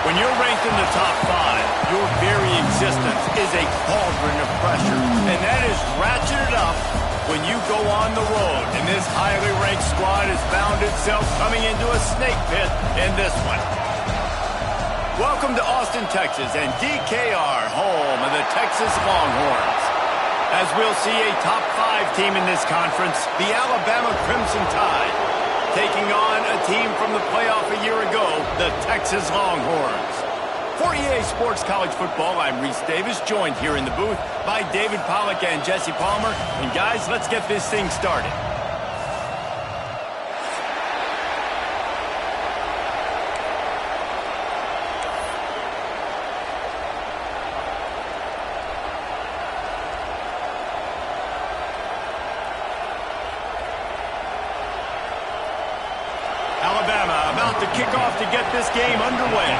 When you're ranked in the top 5, your very existence is a cauldron of pressure. And that is ratcheted up when you go on the road. And this highly ranked squad has found itself coming into a snake pit in this one. Welcome to Austin, Texas, and DKR, home of the Texas Longhorns. As we'll see a top 5 team in this conference, the Alabama Crimson Tide, taking on a team from the playoff a year ago, the Texas Longhorns. For EA Sports College Football, I'm Reese Davis, joined here in the booth by David Pollack and Jesse Palmer. And guys, let's get this thing started. Alabama about to kick off to get this game underway.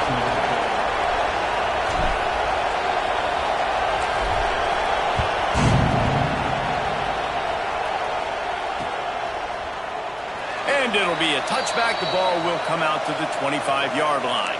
And it'll be a touchback. The ball will come out to the 25-yard line.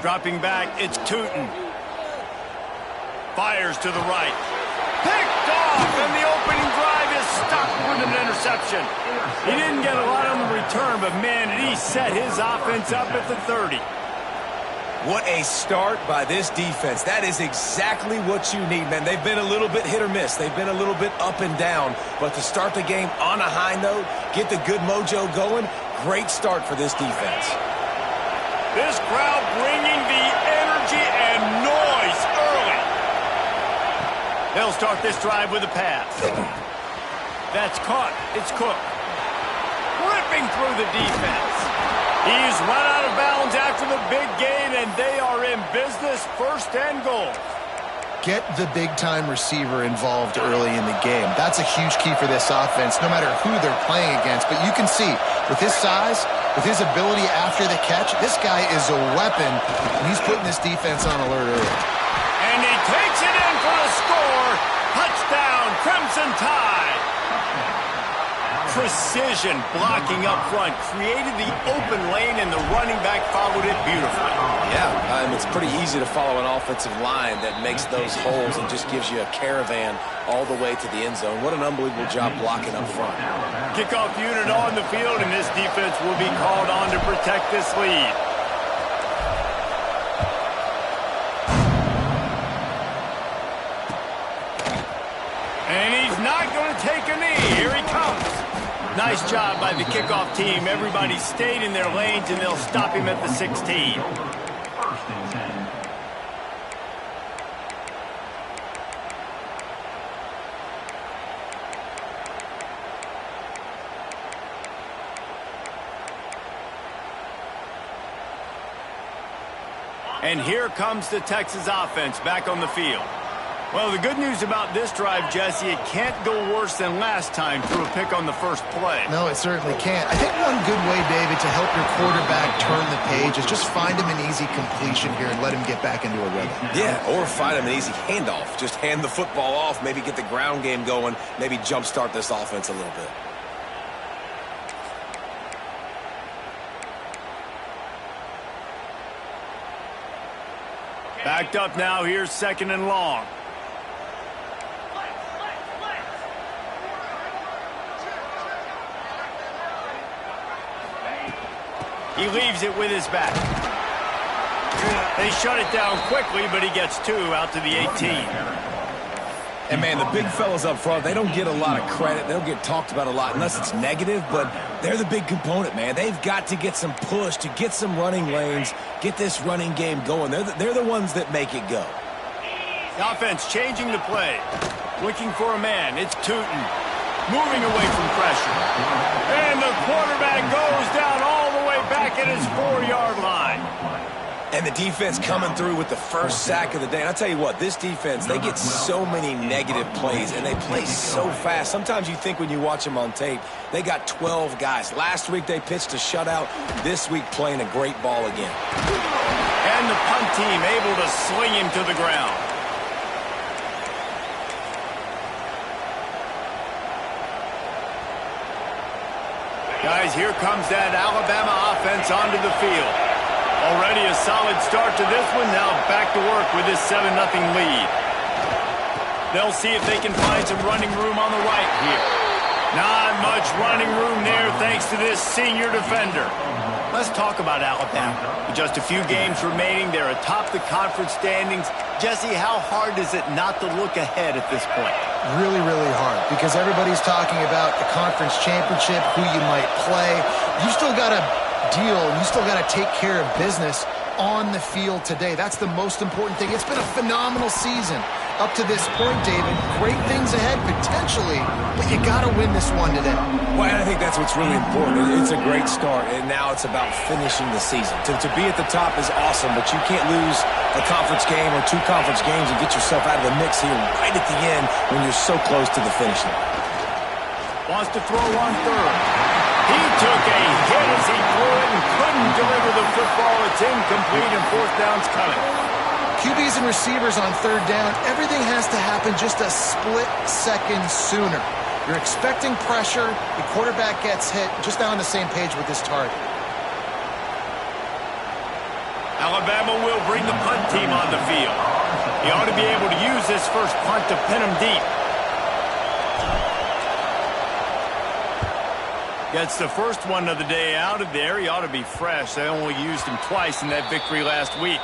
Dropping back, it's Tootin. Fires to the right. Picked off, and the opening drive is stopped with an interception. He didn't get a lot on the return, but man, did he set his offense up at the 30. What a start by this defense. That is exactly what you need, man. They've been a little bit hit or miss. They've been a little bit up and down. But to start the game on a high note, get the good mojo going, great start for this defense. This crowd bringing the energy and noise early. They'll start this drive with a pass. That's caught. It's Cook. Ripping through the defense. He's run out of bounds after the big gain, and they are in business, first and goal. Get the big-time receiver involved early in the game. That's a huge key for this offense, no matter who they're playing against. But you can see, with his size, with his ability after the catch, this guy is a weapon, and he's putting this defense on alert early. And he takes it in for the score. Touchdown, Crimson Tide. Precision blocking up front created the open lane, and the running back followed it beautifully. Yeah, it's pretty easy to follow an offensive line that makes those holes and just gives you a caravan all the way to the end zone. What an unbelievable job blocking up front. Kickoff unit on the field, and this defense will be called on to protect this lead. And he's not going to take a knee. Here he comes. Nice job by the kickoff team. Everybody stayed in their lanes, and they'll stop him at the 16. And here comes the Texas offense back on the field. Well, the good news about this drive, Jesse, it can't go worse than last time through a pick on the first play. No, it certainly can't. I think one good way, David, to help your quarterback turn the page is just find him an easy completion here and let him get back into a rhythm. Yeah, or find him an easy handoff. Just hand the football off, maybe get the ground game going, maybe jumpstart this offense a little bit. Backed up now, here's second and long. He leaves it with his back. They shut it down quickly, but he gets 2 out to the 18. And, man, the big fellas up front, they don't get a lot of credit. They don't get talked about a lot unless it's negative, but they're the big component, man. They've got to get some push, to get some running lanes, get this running game going. They're the ones that make it go. The offense changing the play. Looking for a man. It's Tootin. Moving away from pressure. And the quarterback goes down all the way back at his 4-yard line. And the defense coming through with the first sack of the day. And I'll tell you what, this defense, they get so many negative plays, and they play so fast. Sometimes you think when you watch them on tape, they got 12 guys. Last week they pitched a shutout. This week playing a great ball again. And the punt team able to sling him to the ground. Guys, here comes that Alabama offense onto the field. Already a solid start to this one. Now back to work with this 7-0 lead. They'll see if they can find some running room on the right here. Not much running room there thanks to this senior defender. Let's talk about Alabama. With just a few games remaining, they're atop the conference standings. Jesse, how hard is it not to look ahead at this point? Really, really hard, because everybody's talking about the conference championship, who you might play. You still got to deal, and you still got to take care of business on the field today. That's the most important thing. It's been a phenomenal season up to this point, David. Great things ahead, potentially, but you got to win this one today. Well, and I think that's what's really important. It's a great start, and now it's about finishing the season. To be at the top is awesome, but you can't lose a conference game or 2 conference games and get yourself out of the mix here right at the end when you're so close to the finish line. Wants to throw on third. He took a hit as he threw it and couldn't deliver the football. It's incomplete, and fourth down's coming. QBs and receivers on third down, everything has to happen just a split second sooner. You're expecting pressure, the quarterback gets hit, just now on the same page with this target. Alabama will bring the punt team on the field. He ought to be able to use this first punt to pin him deep. Gets the first one of the day out of there. He ought to be fresh. They only used him twice in that victory last week.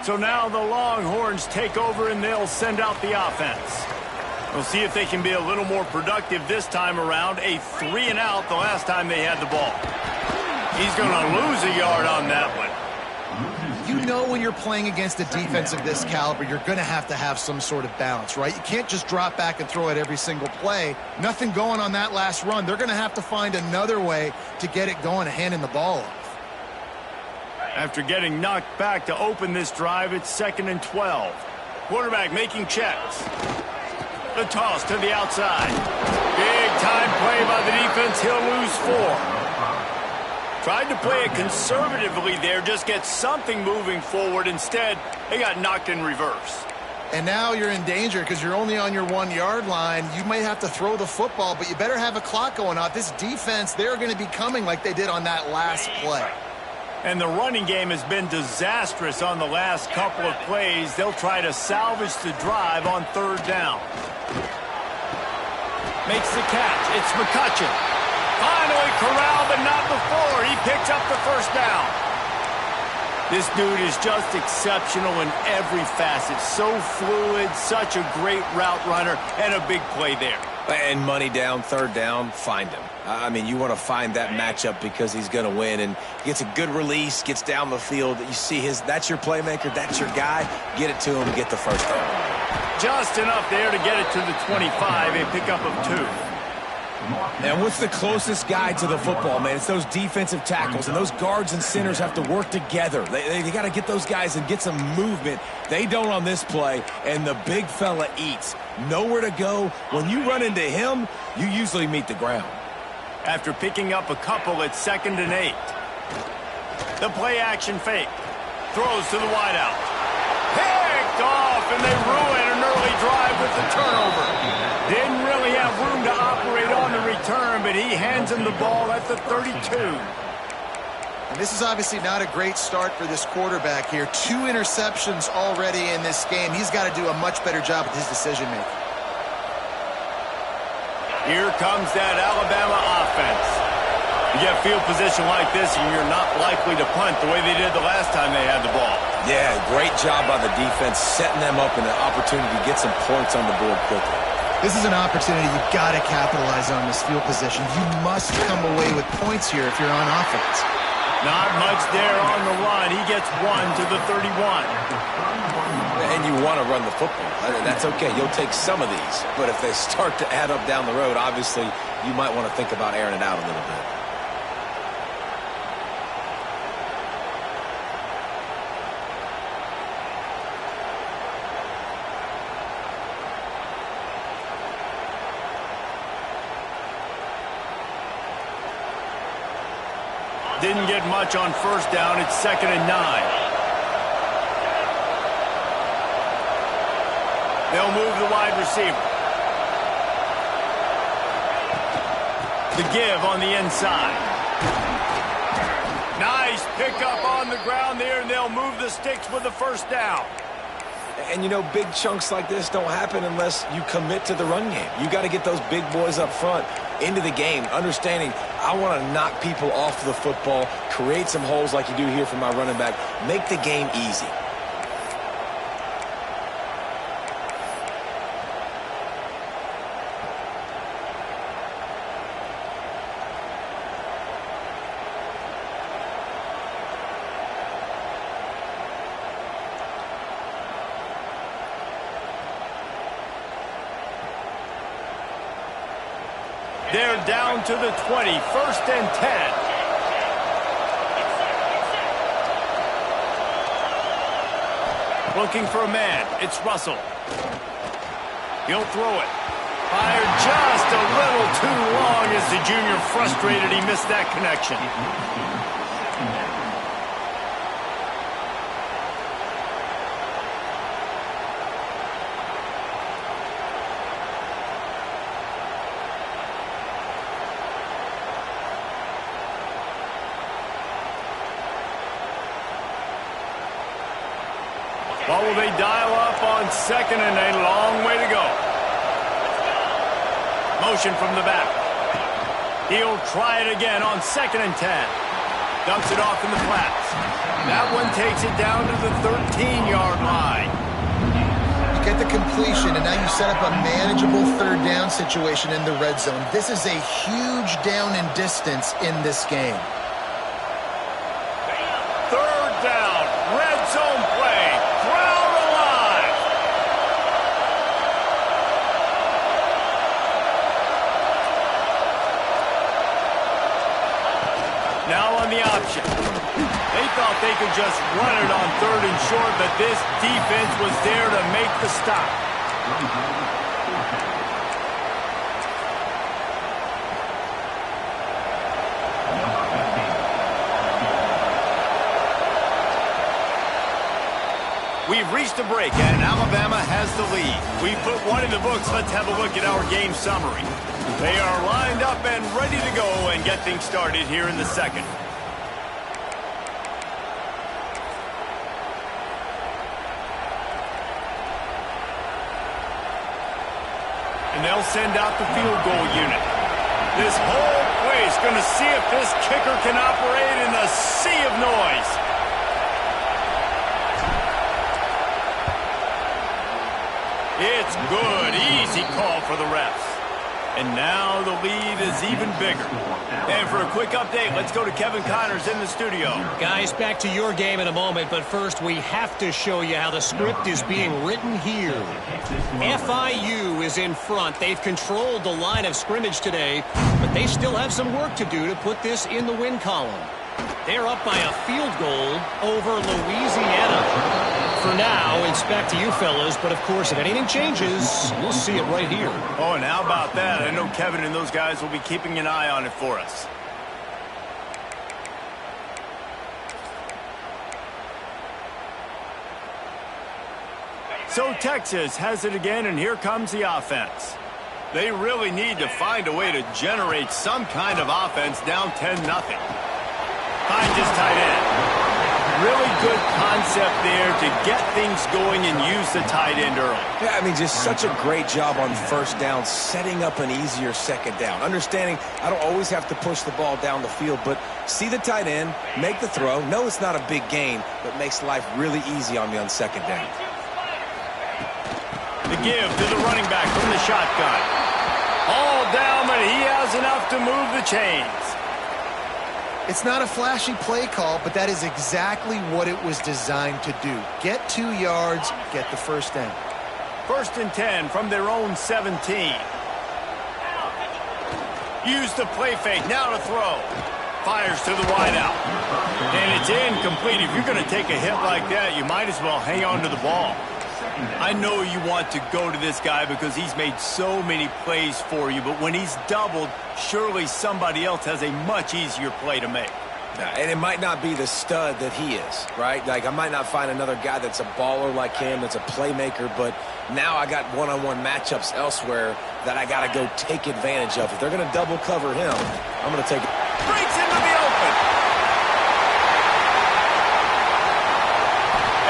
So now the Longhorns take over and they'll send out the offense. We'll see if they can be a little more productive this time around. A 3-and-out the last time they had the ball. He's going to lose a yard on that one. You know when you're playing against a defense of this caliber, you're going to have some sort of balance, right? You can't just drop back and throw it every single play. Nothing going on that last run. They're going to have to find another way to get it going and handing the ball off. After getting knocked back to open this drive, it's 2nd and 12. Quarterback making checks. The toss to the outside. Big time play by the defense. He'll lose 4. Tried to play it conservatively there, just get something moving forward. Instead, they got knocked in reverse. And now you're in danger because you're only on your 1-yard line. You may have to throw the football, but you better have a clock going on. This defense, they're going to be coming like they did on that last play. And the running game has been disastrous on the last couple of plays. They'll try to salvage the drive on third down. Makes the catch. It's McCutcheon. Finally corralled, but not before. He picks up the first down. This dude is just exceptional in every facet. So fluid, such a great route runner, and a big play there. And money down, third down, find him. I mean, you want to find that matchup because he's going to win, and he gets a good release, gets down the field. You see that's your playmaker, that's your guy. Get it to him, get the first down. Just enough there to get it to the 25, a pickup of 2. And what's the closest guy to the football, man? It's those defensive tackles, and those guards and centers have to work together. They got to get those guys and get some movement. They don't on this play, and the big fella eats. Nowhere to go. When you run into him, you usually meet the ground. After picking up a couple, it's 2nd and 8. The play action fake. Throws to the wideout. Picked off, and they ruin an early drive with the turnover. Didn't really have room to operate on the return, but he hands him the ball at the 32. And this is obviously not a great start for this quarterback here. 2 interceptions already in this game. He's got to do a much better job with his decision-making. Here comes that Alabama offense. You get field position like this, and you're not likely to punt the way they did the last time they had the ball. Yeah, great job by the defense, setting them up in an opportunity to get some points on the board quickly. This is an opportunity you've got to capitalize on, this field position. You must come away with points here if you're on offense. Not much there on the run. He gets 1 to the 31. And you want to run the football. That's okay. You'll take some of these. But if they start to add up down the road, obviously you might want to think about airing it out a little bit. Didn't get much on first down. It's 2nd and 9. They'll move the wide receiver. The give on the inside. Nice pickup on the ground there, and they'll move the sticks with the first down. And, you know, big chunks like this don't happen unless you commit to the run game. You got to get those big boys up front into the game, understanding I want to knock people off the football, create some holes like you do here for my running back, make the game easy. They're down to the 20, 1st and 10. Looking for a man. It's Russell. He'll throw it. Fired just a little too long as the junior frustrated he missed that connection. What will they dial up on 2nd and a long way to go? Motion from the back. He'll try it again on 2nd and 10. Dumps it off in the flats. That one takes it down to the 13-yard line. You get the completion, and now you set up a manageable 3rd down situation in the red zone. This is a huge down in distance in this game. 3rd down. Red zone play. Now on the option. They thought they could just run it on 3rd and short, but this defense was there to make the stop. We've reached a break, and Alabama has the lead. We put one in the books. Let's have a look at our game summary. They are lined up and ready to go and get things started here in the 2nd. And they'll send out the field goal unit. This whole place going to see if this kicker can operate in the sea of noise. It's good. Easy call for the refs. And now the lead is even bigger. And for a quick update, let's go to Kevin Connors in the studio. Guys, back to your game in a moment, but first we have to show you how the script is being written here. FIU is in front. They've controlled the line of scrimmage today, but they still have some work to do to put this in the win column. They're up by a field goal over Louisiana. For now, it's back to you fellas, but of course, if anything changes, we'll see it right here. Oh, and how about that? I know Kevin and those guys will be keeping an eye on it for us. So Texas has it again, and here comes the offense. They really need to find a way to generate some kind of offense down 10-0. Finds his tight end. Really good concept there to get things going and use the tight end early. Yeah, I mean, just such a great job on 1st down, setting up an easier 2nd down. Understanding I don't always have to push the ball down the field, but see the tight end, make the throw. No, it's not a big gain, but makes life really easy on me on 2nd down. The give to the running back from the shotgun. All down, but he has enough to move the chains. It's not a flashy play call, but that is exactly what it was designed to do. Get 2 yards, get the first down. 1st and 10 from their own 17. Use the play fake, now to throw. Fires to the wideout. And it's incomplete. If you're going to take a hit like that, you might as well hang on to the ball. I know you want to go to this guy because he's made so many plays for you, but when he's doubled, surely somebody else has a much easier play to make. And it might not be the stud that he is, right? Like, I might not find another guy that's a baller like him, that's a playmaker, but now I got one-on-one matchups elsewhere that I got to go take advantage of. If they're going to double cover him, I'm going to take it. Breaks into the open.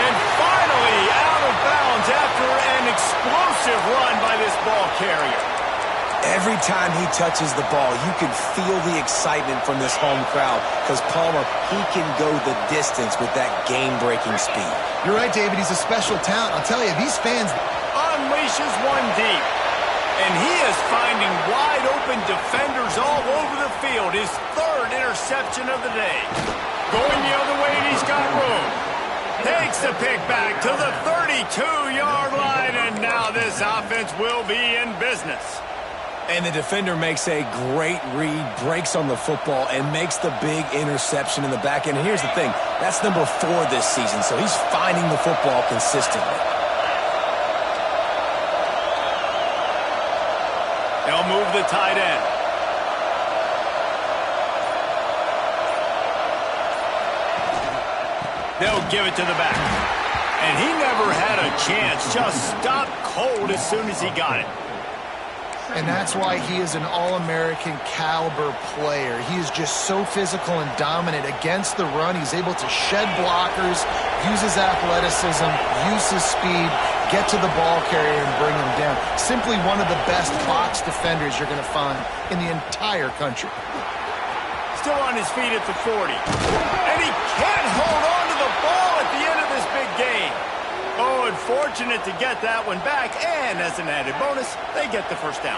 And finally out of bounds after an explosive run by this ball carrier. Every time he touches the ball, you can feel the excitement from this home crowd because Palmer, he can go the distance with that game-breaking speed. You're right, David. He's a special talent. I'll tell you, these fans... Unleashes one deep. And he is finding wide-open defenders all over the field. His 3rd interception of the day. Going the other way, and he's got room. Takes the pick back to the 32-yard line, and now this offense will be in business. And the defender makes a great read, breaks on the football, and makes the big interception in the back end. And here's the thing, that's number 4 this season, so he's finding the football consistently. They'll move the tight end. They'll give it to the back. And he never had a chance, just stopped cold as soon as he got it. And that's why he is an All-American caliber player. He is just so physical and dominant against the run. He's able to shed blockers, use his athleticism, use his speed, get to the ball carrier and bring him down. Simply one of the best box defenders you're going to find in the entire country. Still on his feet at the 40. And he can't hold on to the ball at the end of this big game. Oh, and fortunate to get that one back, and as an added bonus, they get the first down.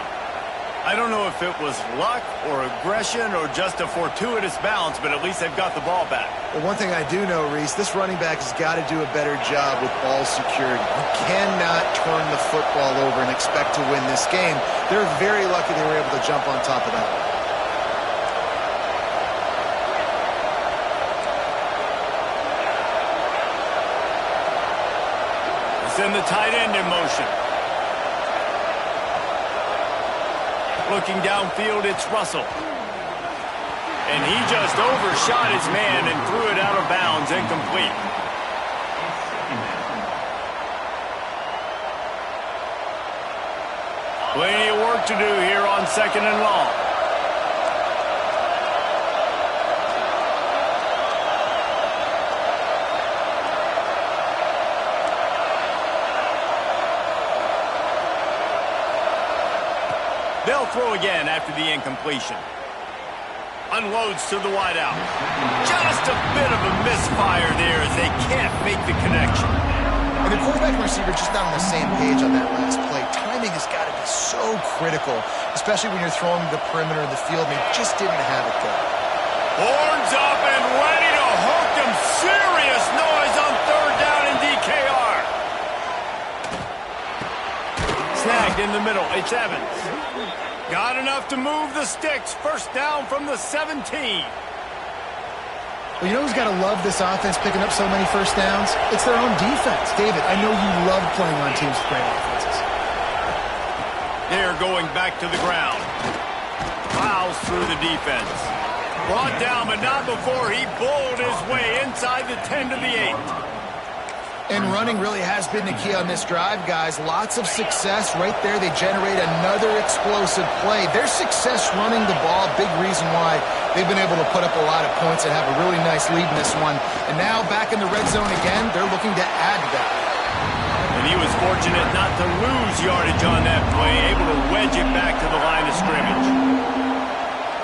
I don't know if it was luck or aggression or just a fortuitous bounce, but at least they've got the ball back. Well, one thing I do know, Reese, this running back has got to do a better job with ball security. You cannot turn the football over and expect to win this game. They're very lucky they were able to jump on top of that one. Send the tight end in motion. Looking downfield, it's Russell. And he just overshot his man and threw it out of bounds, incomplete. Plenty of work to do here on 2nd and long. They'll throw again after the incompletion. Unloads to the wideout. Just a bit of a misfire there as they can't make the connection. And the quarterback and receiver just not on the same page on that last play. Timing has got to be so critical, especially when you're throwing the perimeter of the field, and they just didn't have it there. Horns up and ready to hook them. Serious noise on 3rd down in DKR. Snagged in the middle. It's Evans. Got enough to move the sticks. First down from the 17. Well, you know who's got to love this offense picking up so many first downs? It's their own defense. David, I know you love playing on teams with great offenses. They're going back to the ground. Plows through the defense. Brought down, but not before he bowled his way inside the 10 to the 8. And running really has been the key on this drive, guys. Lots of success right there. They generate another explosive play. Their success running the ball, big reason why they've been able to put up a lot of points and have a really nice lead in this one. And now back in the red zone again, they're looking to add to that. And he was fortunate not to lose yardage on that play, able to wedge it back to the line of scrimmage.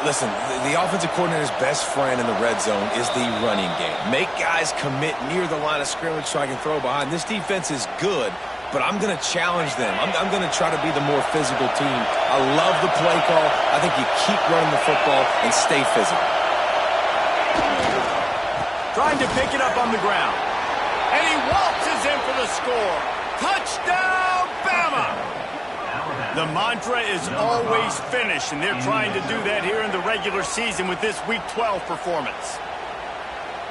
Listen, the offensive coordinator's best friend in the red zone is the running game. Make guys commit near the line of scrimmage so I can throw behind. This defense is good, but I'm going to challenge them. I'm going to try to be the more physical team. I love the play call. I think you keep running the football and stay physical. trying to pick it up on the ground. And he waltzes in for the score. Touchdown, Bama! The mantra is always finish, and they're trying to do that here in the regular season with this Week 12 performance.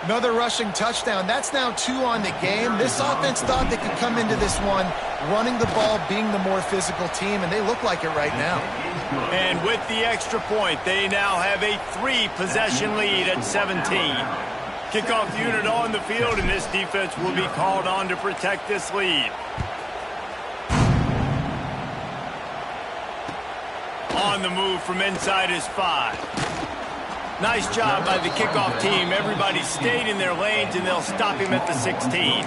Another rushing touchdown. That's now 2 on the game. This offense thought they could come into this one running the ball, being the more physical team, and they look like it right now. And with the extra point, they now have a 3-possession lead at 17. Kickoff unit on the field, and this defense will be called on to protect this lead. On the move from inside his 5. Nice job by the kickoff team. Everybody stayed in their lanes, and they'll stop him at the 16.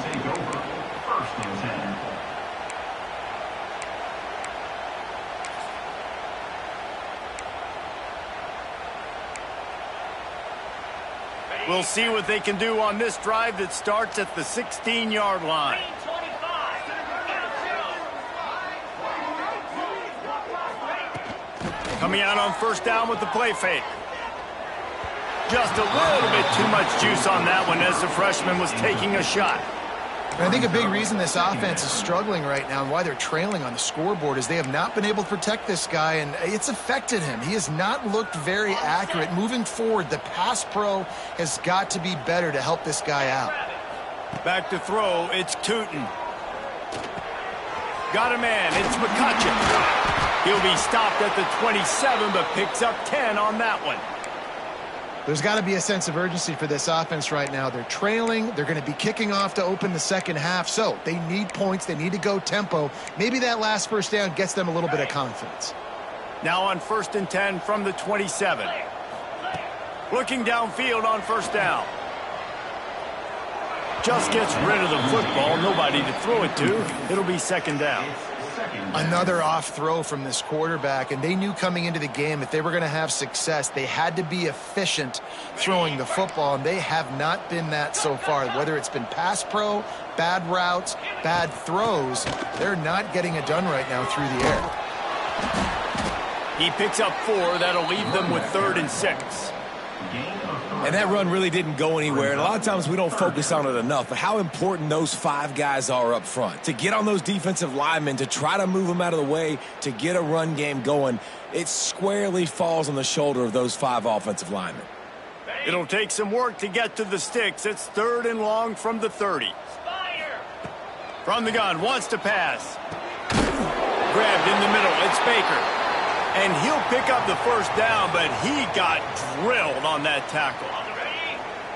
We'll see what they can do on this drive that starts at the 16-yard line. Coming out on first down with the play fake. Just a little bit too much juice on that one as the freshman was taking a shot. And I think a big reason this offense is struggling right now and why they're trailing on the scoreboard is they have not been able to protect this guy, and it's affected him. He has not looked very accurate. Moving forward, the pass pro has got to be better to help this guy out. Back to throw, it's Tootin. Got a man, it's McCutcheon. He'll be stopped at the 27, but picks up 10 on that one. There's got to be a sense of urgency for this offense right now. They're trailing. They're going to be kicking off to open the second half, so they need points. They need to go tempo. Maybe that last first down gets them a little bit of confidence. Now on 1st and 10 from the 27. Looking downfield on first down. Just gets rid of the football. Nobody to throw it to. It'll be second down. Another off throw from this quarterback, and they knew coming into the game if they were going to have success, they had to be efficient throwing the football, and they have not been that so far. Whether it's been pass pro, bad routes, bad throws, they're not getting it done right now through the air. He picks up 4. That'll leave them with 3rd and 6. And that run really didn't go anywhere. And a lot of times we don't focus on it enough, but how important those 5 guys are up front. To get on those defensive linemen, to try to move them out of the way, to get a run game going, it squarely falls on the shoulder of those 5 offensive linemen. It'll take some work to get to the sticks. It's 3rd and long from the 30. From the gun, wants to pass. Grabbed in the middle, it's Baker. And he'll pick up the first down, but he got drilled on that tackle.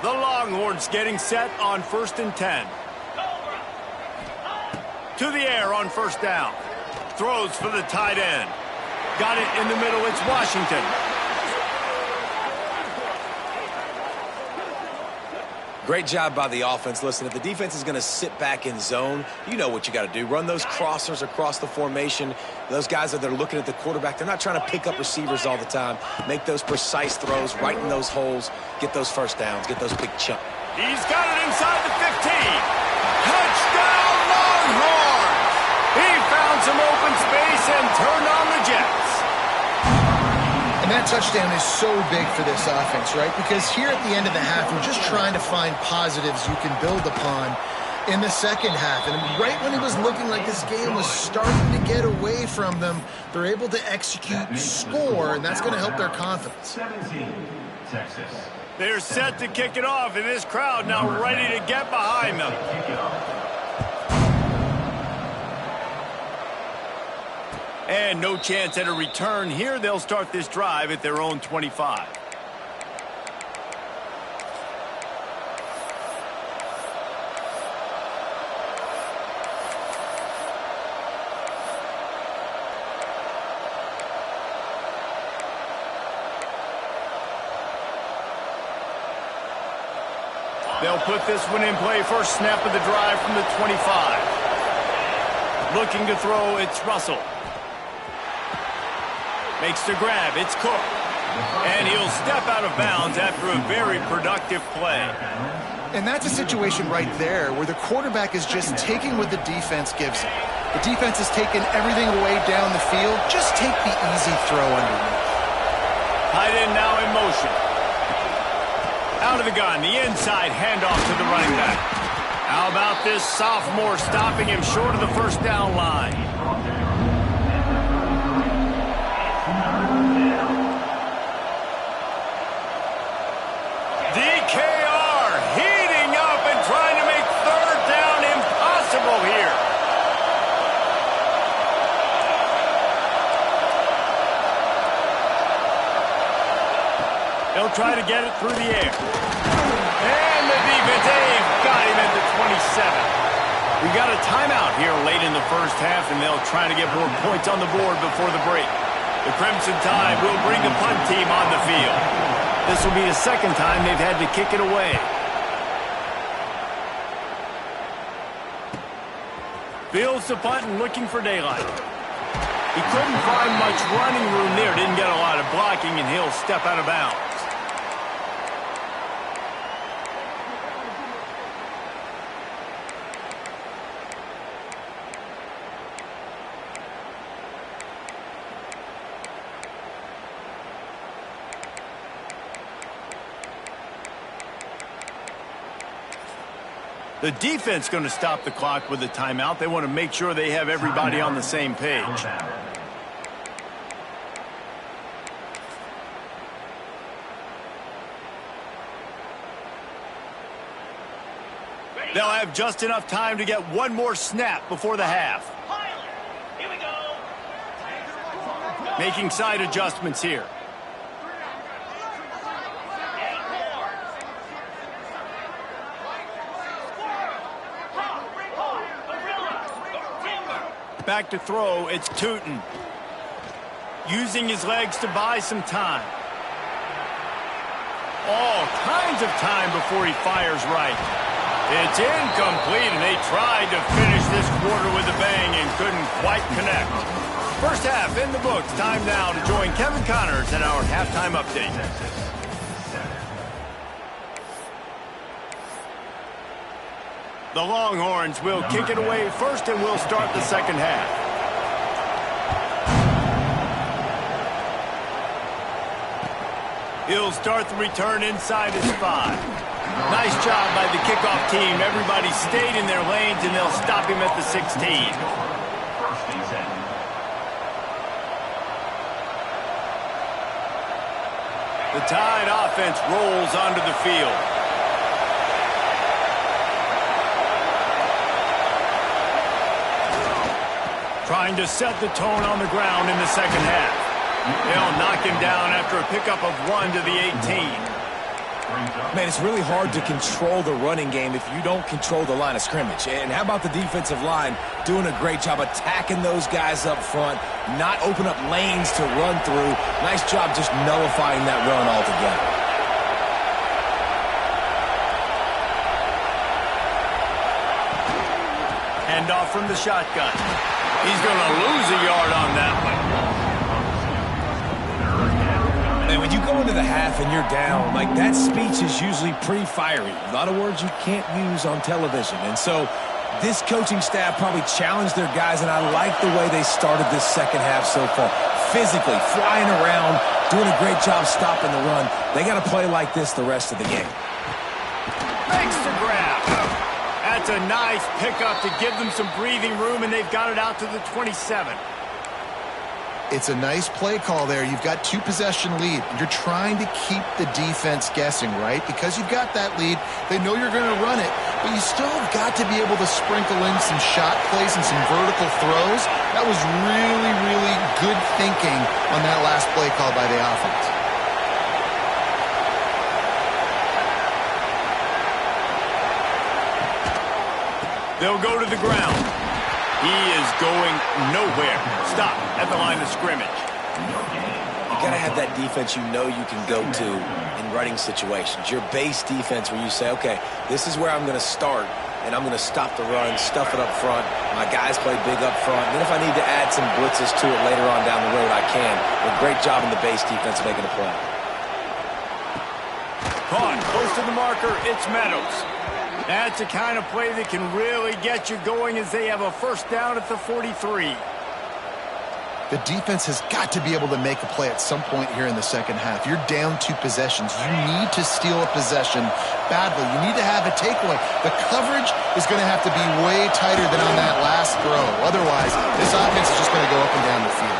The Longhorns getting set on 1st and 10. To the air on first down. Throws for the tight end. Got it in the middle, it's Washington. Great job by the offense. Listen, if the defense is going to sit back in zone, you know what you got to do. Run those crossers across the formation. Those guys that are looking at the quarterback, they're not trying to pick up receivers all the time. Make those precise throws, right in those holes, get those first downs, get those big chunks. He's got it inside the 15. Touchdown, Longhorns! He found some open space and turned on the Jets. And that touchdown is so big for this offense, right? Because here at the end of the half, we're just trying to find positives you can build upon in the second half. And right when it was looking like this game was starting to get away from them, they're able to execute, score, and that's going to help their confidence. 17, Texas. They're set to kick it off, and this crowd now ready to get behind them. And no chance at a return here. They'll start this drive at their own 25. They'll put this one in play. First snap of the drive from the 25. Looking to throw, it's Russell. Makes the grab, it's Cook. And he'll step out of bounds after a very productive play. And that's a situation right there where the quarterback is just taking what the defense gives him. The defense has taken everything away down the field. Just take the easy throw underneath. Tight end now in motion. Out of the gun, the inside handoff to the running back. How about this sophomore stopping him short of the first down line? DKR heating up and trying to make third down impossible here. They'll try to get it through the air. And the defense got him at the 27. We got a timeout here late in the first half, and they'll try to get more points on the board before the break. The Crimson Tide will bring the punt team on the field. This will be the second time they've had to kick it away. Fields the punt and looking for daylight. He couldn't find much running room there. Didn't get a lot of blocking, and he'll step out of bounds. The defense going to stop the clock with a timeout. They want to make sure they have everybody on the same page. They'll have just enough time to get one more snap before the half. Here we go. Making side adjustments here. Back to throw, it's Tootin. Using his legs to buy some time. All kinds of time before he fires right. It's incomplete, and they tried to finish this quarter with a bang and couldn't quite connect. First half in the books. Time now to join Kevin Connors in our halftime update. The Longhorns will kick it away first, and we'll start the second half. He'll start the return inside his 5. Nice job by the kickoff team. Everybody stayed in their lanes, and they'll stop him at the 16. The Tide offense rolls onto the field. Trying to set the tone on the ground in the second half. They'll knock him down after a pickup of 1 to the 18. Man, it's really hard to control the running game if you don't control the line of scrimmage. And how about the defensive line doing a great job attacking those guys up front, not open up lanes to run through. Nice job just nullifying that run altogether. Handoff from the shotgun. He's going to lose a yard on that one. And when you go into the half and you're down, like, that speech is usually pretty fiery. A lot of words you can't use on television. And so this coaching staff probably challenged their guys, and I like the way they started this second half so far. Physically, flying around, doing a great job stopping the run. They got to play like this the rest of the game. Makes the grab. That's a nice pickup to give them some breathing room, and they've got it out to the 27. It's a nice play call there. You've got 2-possession lead. You're trying to keep the defense guessing, right? Because you've got that lead, they know you're going to run it, but you still have got to be able to sprinkle in some shot plays and some vertical throws. That was really, really good thinking on that last play call by the offense. They'll go to the ground. He is going nowhere. Stop at the line of scrimmage. You got to have that defense you know you can go to in running situations. Your base defense where you say, okay, this is where I'm going to start, and I'm going to stop the run, stuff it up front. My guys play big up front. And then if I need to add some blitzes to it later on down the road, I can. But great job in the base defense making a play. Caught close to the marker. It's Meadows. That's the kind of play that can really get you going as they have a first down at the 43. The defense has got to be able to make a play at some point here in the second half. You're down 2 possessions. You need to steal a possession badly. You need to have a takeaway. The coverage is going to have to be way tighter than on that last throw. Otherwise, this offense is just going to go up and down the field.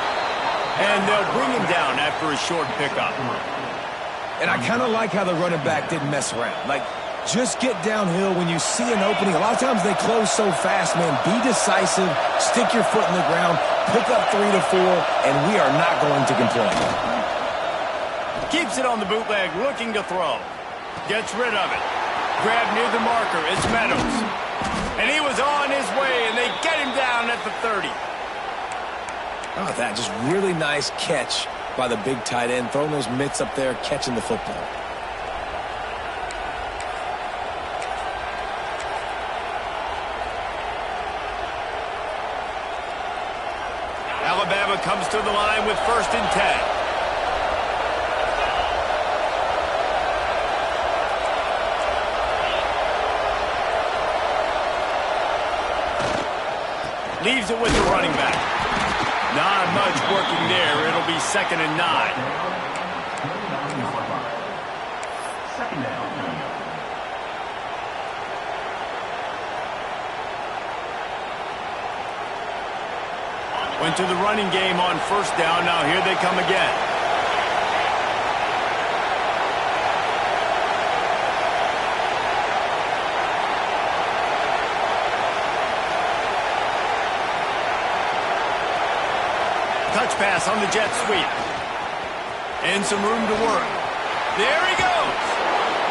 And they'll bring him down after a short pickup. And I kind of like how the running back didn't mess around. Like, just get downhill when you see an opening. A lot of times they close so fast, man. Be decisive, stick your foot in the ground, pick up 3 to 4, and we are not going to complain. Keeps it on the bootleg, looking to throw. Gets rid of it. Grab near the marker. It's Meadows. And he was on his way, and they get him down at the 30. Oh, that just really nice catch by the big tight end, throwing those mitts up there, catching the football. Alabama comes to the line with 1st and 10. Leaves it with the running back. Not much working there. It'll be 2nd and 9. Second down. Went to the running game on 1st down. Now here they come again. Touch pass on the jet sweep. And some room to work. There he goes.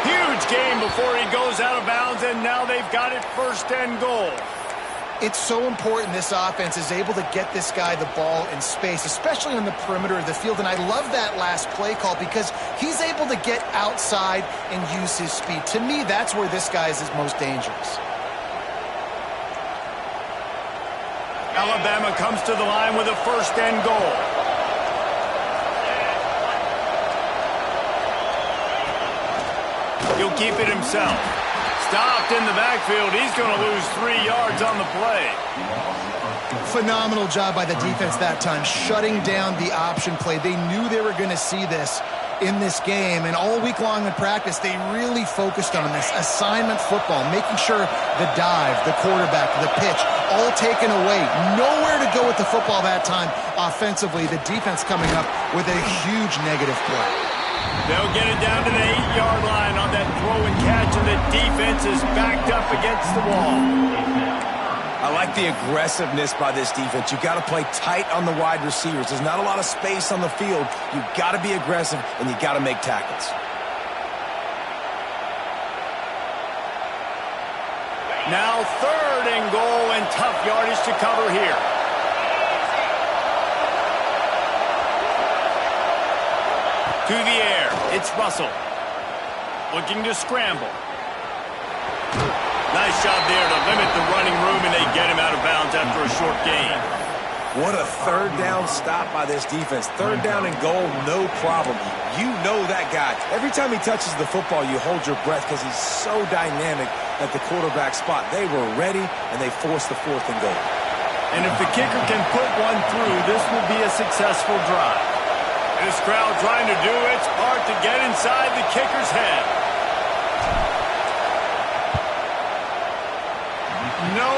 Huge gain before he goes out of bounds, and now they've got it 1st and goal. It's so important this offense is able to get this guy the ball in space, especially on the perimeter of the field. And I love that last play call because he's able to get outside and use his speed. To me, that's where this guy is most dangerous. Alabama comes to the line with a 1st and goal. He'll keep it himself. Stopped in the backfield. He's going to lose 3 yards on the play. Phenomenal job by the defense that time, shutting down the option play. They knew they were going to see this in this game, and all week long in practice, they really focused on this assignment football, making sure the dive, the quarterback, the pitch, all taken away. Nowhere to go with the football that time offensively. The defense coming up with a huge negative play. They'll get it down to the 8-yard line on that throw and catch, and the defense is backed up against the wall. I like the aggressiveness by this defense. You got to play tight on the wide receivers. There's not a lot of space on the field. You got to be aggressive, and you got to make tackles. Now 3rd and goal, and tough yardage to cover here. To the air, it's Russell. Looking to scramble. Nice job there to limit the running room, and they get him out of bounds after a short gain. What a 3rd down stop by this defense. 3rd down and goal, no problem. You know that guy. Every time he touches the football, you hold your breath because he's so dynamic at the quarterback spot. They were ready, and they forced the 4th and goal. And if the kicker can put one through, this will be a successful drive. This crowd trying to do its part to get inside the kicker's head. No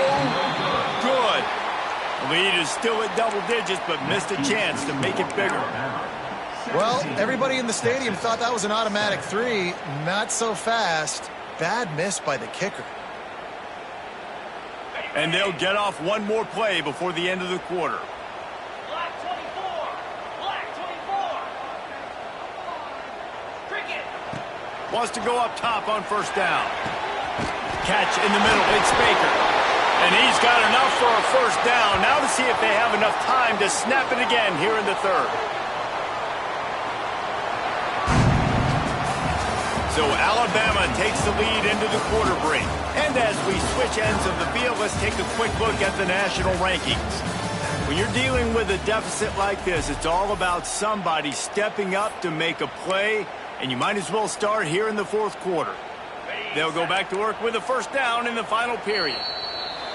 good. Lead is still at double digits, but missed a chance to make it bigger. Well, everybody in the stadium thought that was an automatic 3. Not so fast. Bad miss by the kicker. And they'll get off one more play before the end of the quarter. Black 24. Black 24. Cricket. Wants to go up top on 1st down. Catch in the middle. It's Baker. And he's got enough for a 1st down. Now to see if they have enough time to snap it again here in the 3rd. So Alabama takes the lead into the quarter break. And as we switch ends of the field, let's take a quick look at the national rankings. When you're dealing with a deficit like this, it's all about somebody stepping up to make a play, and you might as well start here in the 4th quarter. They'll go back to work with a 1st down in the final period.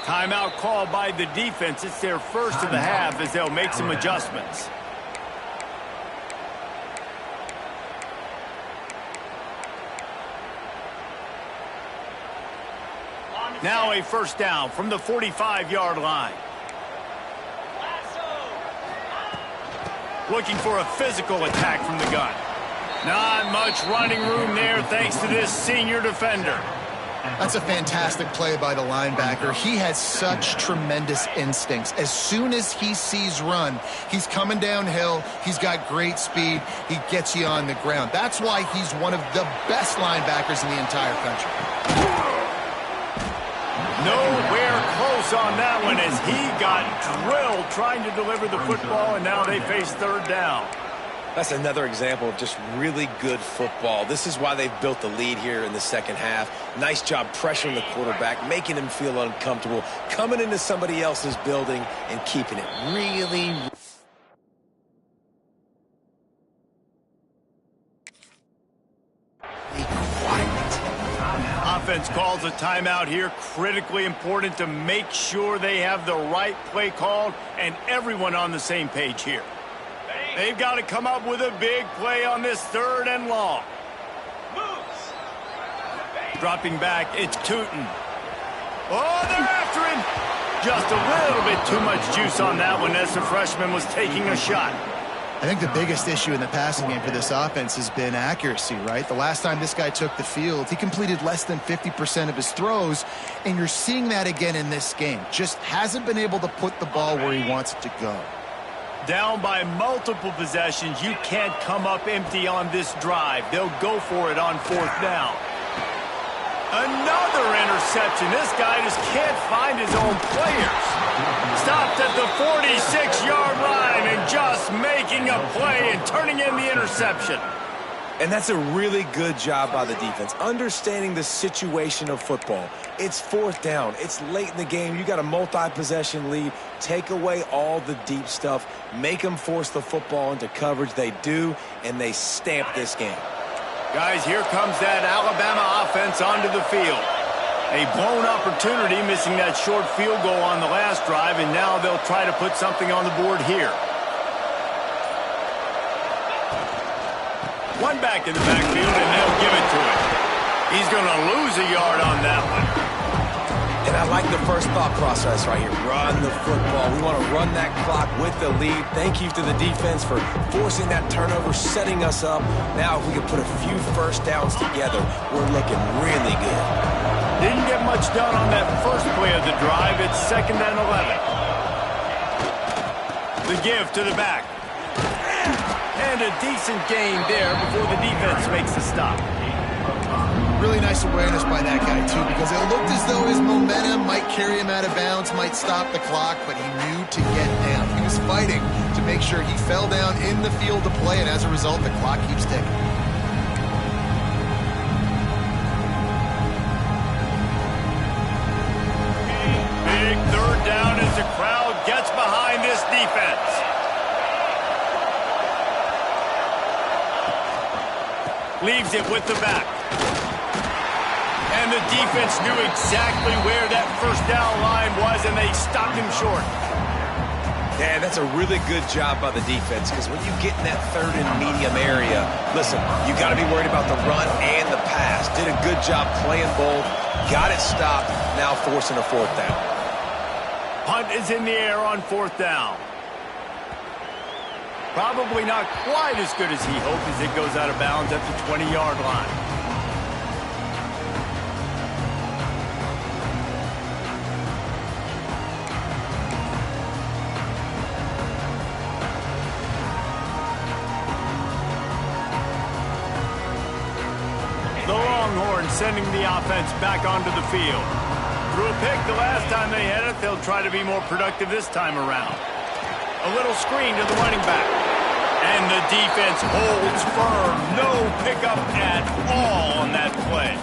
Timeout called by the defense. It's their first of the half as they'll make some adjustments. Now a first down from the 45-yard line. Looking for a physical attack from the gun. Not much running room there thanks to this senior defender. That's a fantastic play by the linebacker. He has such tremendous instincts. As soon as he sees run, he's coming downhill. He's got great speed. He gets you on the ground. That's why he's one of the best linebackers in the entire country. Nowhere close on that one as he got drilled trying to deliver the football, and now they face third down. That's another example of just really good football. This is why they've built the lead here in the second half. Nice job pressuring the quarterback, making him feel uncomfortable, coming into somebody else's building and keeping it really quiet. Offense calls a timeout here. Critically important to make sure they have the right play called and everyone on the same page here. They've got to come up with a big play on this third and long. Dropping back, it's Tootin. Oh, they're after him. Just a little bit too much juice on that one as the freshman was taking a shot. I think the biggest issue in the passing game for this offense has been accuracy, right? The last time this guy took the field, he completed less than 50% of his throws, and you're seeing that again in this game. Just hasn't been able to put the ball where he wants it to go. Down by multiple possessions, you can't come up empty on this drive. They'll go for it on fourth down. Another interception. This guy just can't find his own players. Stopped at the 46-yard line and just making a play and turning in the interception. And that's a really good job by the defense, understanding the situation of football. It's fourth down. It's late in the game. You got a multi-possession lead. Take away all the deep stuff. Make them force the football into coverage. They do, and they stamp this game. Guys, here comes that Alabama offense onto the field. A blown opportunity, missing that short field goal on the last drive, and now they'll try to put something on the board here. One back in the backfield, and they'll give it to him. He's going to lose a yard on that one. And I like the first thought process right here. Run the football. We want to run that clock with the lead. Thank you to the defense for forcing that turnover, setting us up. Now, if we can put a few first downs together, we're looking really good. Didn't get much done on that first play of the drive. It's 2nd and 11. The give to the back. And a decent gain there before the defense makes the stop. Really nice awareness by that guy, too, because it looked as though his momentum might carry him out of bounds, might stop the clock, but he knew to get down. He was fighting to make sure he fell down in the field to play, and as a result, the clock keeps ticking. Big third down as the crowd gets behind this defense. Leaves it with the back. And the defense knew exactly where that first down line was, and they stopped him short. Yeah, that's a really good job by the defense, because when you get in that third and medium area, listen, you got to be worried about the run and the pass. Did a good job playing both, got it stopped, now forcing a fourth down. Punt is in the air on fourth down. Probably not quite as good as he hoped as it goes out of bounds at the 20-yard line. The Longhorns sending the offense back onto the field. Threw a pick the last time they had it. They'll try to be more productive this time around. A little screen to the running back. And the defense holds firm. No pickup at all on that play.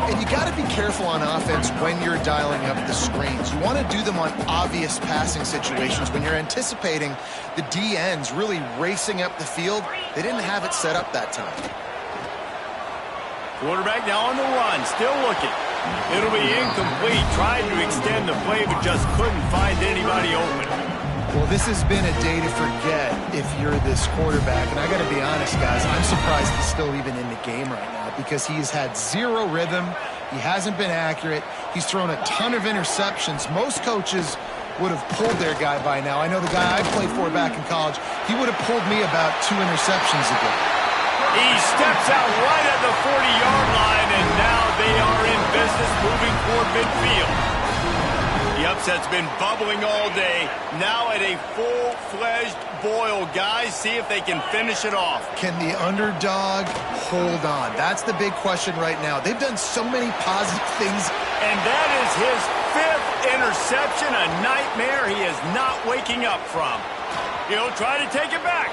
And you got to be careful on offense when you're dialing up the screens. You want to do them on obvious passing situations. When you're anticipating the DNs really racing up the field, they didn't have it set up that time. Quarterback now on the run, still looking. It'll be incomplete. Tried to extend the play, but just couldn't find anybody open. Well, this has been a day to forget if you're this quarterback. And I got to be honest, guys, I'm surprised he's still even in the game right now because he's had zero rhythm. He hasn't been accurate. He's thrown a ton of interceptions. Most coaches would have pulled their guy by now. I know the guy I played for back in college, he would have pulled me about 2 interceptions ago. He steps out right at the 40-yard line, and now they are in business moving toward midfield. The upset's been bubbling all day. Now at a full-fledged boil. Guys, see if they can finish it off. Can the underdog hold on? That's the big question right now. They've done so many positive things. And that is his 5th interception, a nightmare he is not waking up from. He'll try to take it back.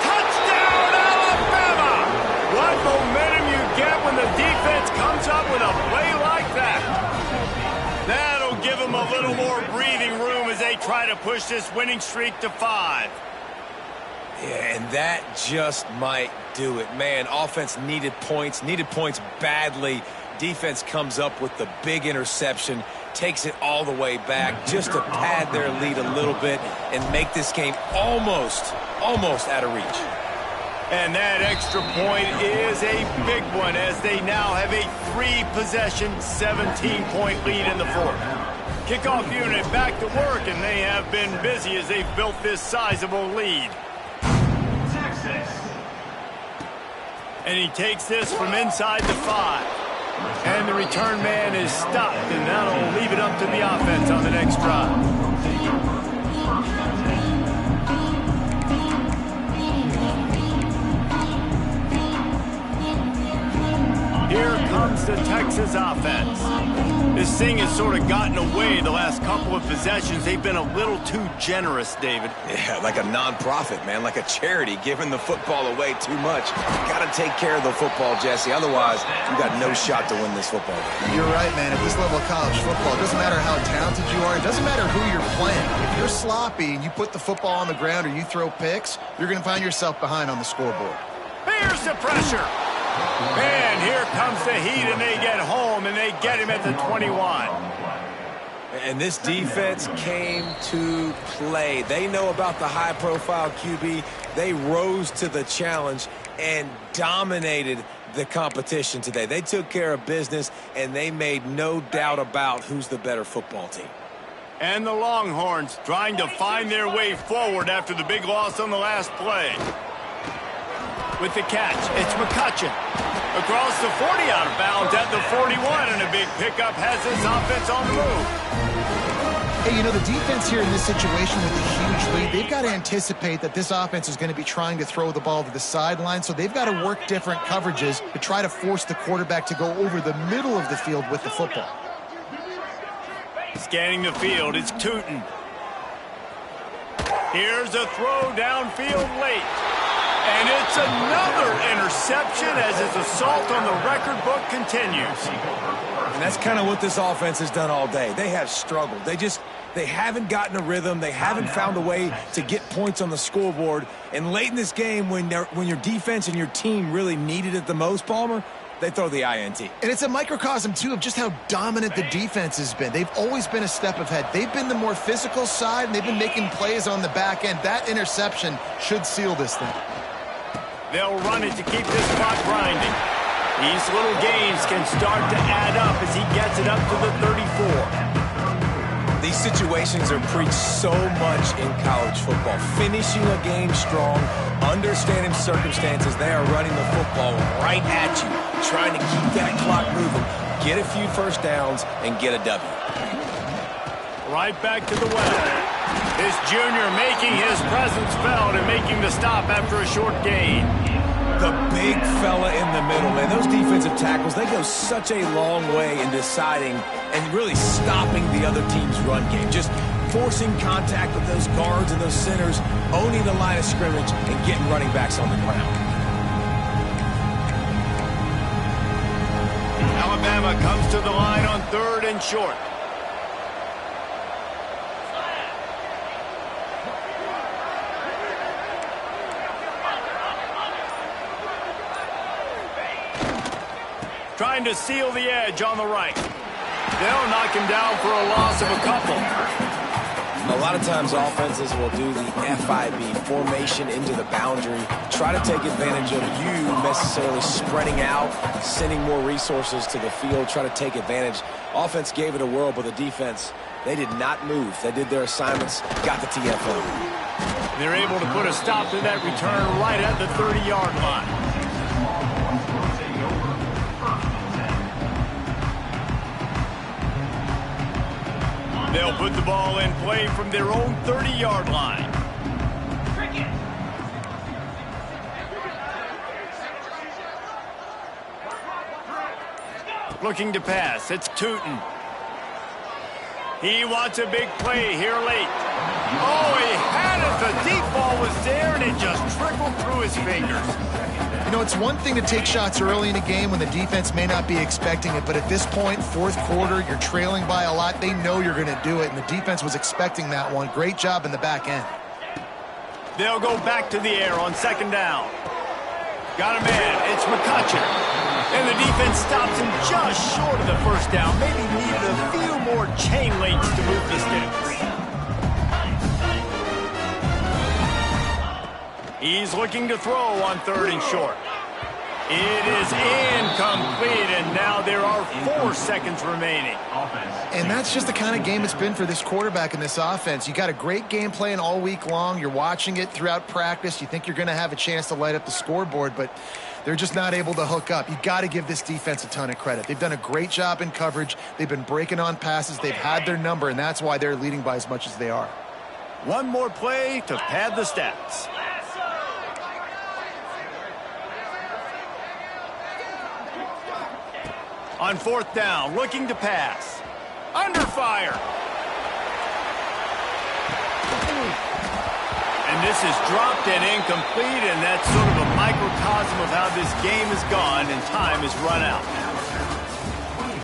Touchdown, Alabama! What momentum you get when the defense comes up with a play like that. That'll give them a little more breathing room as they try to push this winning streak to 5. Yeah, and that just might do it. Man, offense needed points badly. Defense comes up with the big interception, takes it all the way back just to pad their lead a little bit and make this game almost out of reach. And that extra point is a big one as they now have a 3-possession, 17-point lead in the 4th. Kickoff unit back to work, and they have been busy as they've built this sizable lead. And he takes this from inside the 5. And the return man is stopped, and that'll leave it up to the offense on the next drive. Here comes the Texas offense. This thing has sort of gotten away the last couple of possessions. They've been a little too generous, David. Yeah, like a non-profit, man, like a charity, giving the football away too much. You got to take care of the football, Jesse. Otherwise, you got no shot to win this football game. You're right, man. At this level of college football, it doesn't matter how talented you are. It doesn't matter who you're playing. If you're sloppy and you put the football on the ground or you throw picks, you're going to find yourself behind on the scoreboard. Here's the pressure. And here comes the heat, and they get home, and they get him at the 21. And this defense came to play. They know about the high-profile QB. They rose to the challenge and dominated the competition today. They took care of business, and they made no doubt about who's the better football team. And the Longhorns trying to find their way forward after the big loss on the last play. With the catch, it's McCutcheon. Across the 40 out of bounds at the 41, and a big pickup has this offense on the move. Hey, you know, the defense here in this situation with the huge lead, they've got to anticipate that this offense is going to be trying to throw the ball to the sideline, so they've got to work different coverages to try to force the quarterback to go over the middle of the field with the football. Scanning the field, it's Tootin. Here's a throw downfield late. And it's another interception as his assault on the record book continues. And that's kind of what this offense has done all day. They have struggled. They haven't gotten a rhythm. They haven't found a way to get points on the scoreboard. And late in this game, when your defense and your team really needed it the most, Palmer, they throw the INT. And it's a microcosm, too, of just how dominant the defense has been. They've always been a step ahead. They've been the more physical side, and they've been making plays on the back end. That interception should seal this thing. They'll run it to keep this clock grinding. These little gains can start to add up as he gets it up to the 34. These situations are preached so much in college football. Finishing a game strong, understanding circumstances. They are running the football right at you, trying to keep that clock moving, get a few first downs, and get a W. Right back to the well. This junior making his presence felt and making the stop after a short gain. The big fella in the middle, man. Those defensive tackles, they go such a long way in deciding and really stopping the other team's run game. Just forcing contact with those guards and those centers, owning the line of scrimmage, and getting running backs on the ground. Alabama comes to the line on 3rd and short. Trying to seal the edge on the right. They'll knock him down for a loss of a couple. A lot of times offenses will do the FIB, formation into the boundary, try to take advantage of you necessarily spreading out, sending more resources to the field, try to take advantage. Offense gave it a whirl, but the defense, they did not move. They did their assignments, got the TFO. They're able to put a stop to that return right at the 30-yard line. They'll put the ball in play from their own 30-yard line. Looking to pass. It's Tootin. He wants a big play here late. Oh, he had it. The deep ball was there, and it just trickled through his fingers. You know, it's one thing to take shots early in a game when the defense may not be expecting it, but at this point, fourth quarter, you're trailing by a lot. They know you're going to do it, and the defense was expecting that one. Great job in the back end. They'll go back to the air on second down. Got a man. It's McCutcheon. And the defense stops him just short of the first down. Maybe needed a few more chain links to move the sticks. He's looking to throw on 3rd and short. It is incomplete, and now there are 4 seconds remaining. And that's just the kind of game it's been for this quarterback in this offense. You got a great game plan all week long. You're watching it throughout practice. You think you're going to have a chance to light up the scoreboard, but they're just not able to hook up. You got to give this defense a ton of credit. They've done a great job in coverage. They've been breaking on passes. They've had their number, and that's why they're leading by as much as they are. One more play to pad the stats. On 4th down, looking to pass. Under fire. And this is dropped and incomplete, and that's sort of a microcosm of how this game has gone, and time has run out.